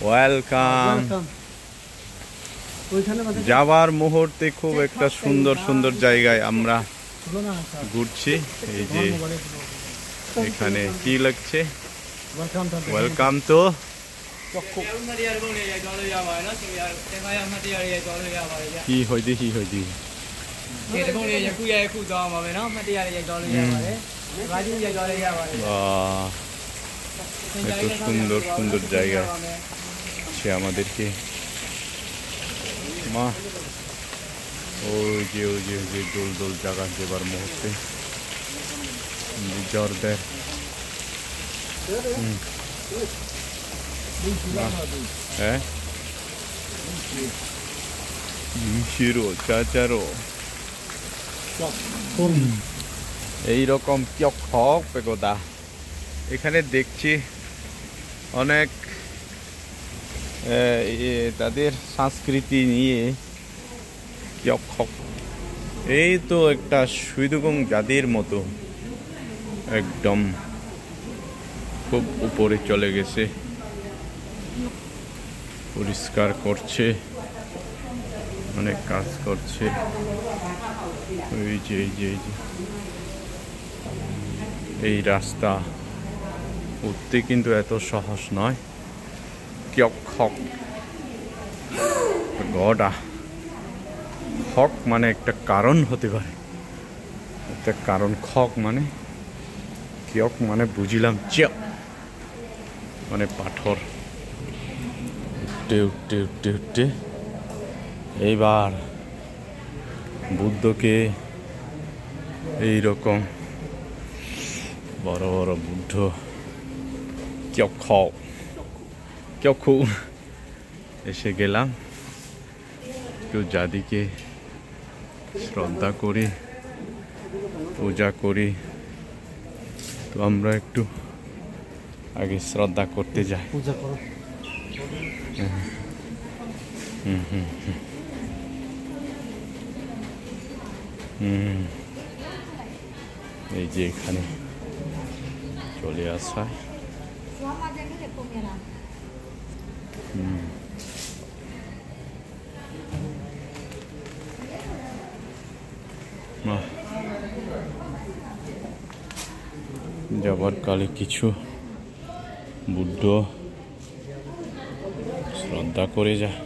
Welcome. যাওয়ার মুহূর্তে খুব একটা সুন্দর সুন্দর জায়গায় আমরা ঘুরছি। এই যে এখানে কি লাগছে, ওয়েলকাম টু কি হয় দেখি হয় দেখি এত সুন্দর সুন্দর জায়গা সে আমাদেরকে মা ওই যে দোল দোল জায়গা যেবার মুহূর্তে জর্দার হ্যাঁ মিশিরো চাচারো এইরকম কিয়ক হক পেগোদা। এখানে দেখছি অনেক তাদের সংস্কৃতি নিয়ে কিয়ক হক। এই তো একটা সুইদুগং জাতির মতো একদম খুব উপরে চলে গেছে, পরিষ্কার করছে, অনেক কাজ করছে। এই যে এই রাস্তা উঠতে কিন্তু এত সহজ নয়। কিয়ক হক গডা হক মানে একটা কারণ হতে পারে, একটা কারণ। খক মানে কিয়ক মানে বুঝিলাম চিয়ক মানে পাথর। উঠতে উঠতে উঠতে উঠতে এইবার বুদ্ধকে এইরকম বড় বড় বুদ্ধ কিয়কু এসে গেলাম। একটু জাদিকে শ্রদ্ধা করি, পূজা করি। তো আমরা একটু আগে শ্রদ্ধা করতে যাই। পূজা করো। এই যে এখানে চলে আসা। যাবার কালে কিছু বুদ্ধ শ্রদ্ধা করে যায়।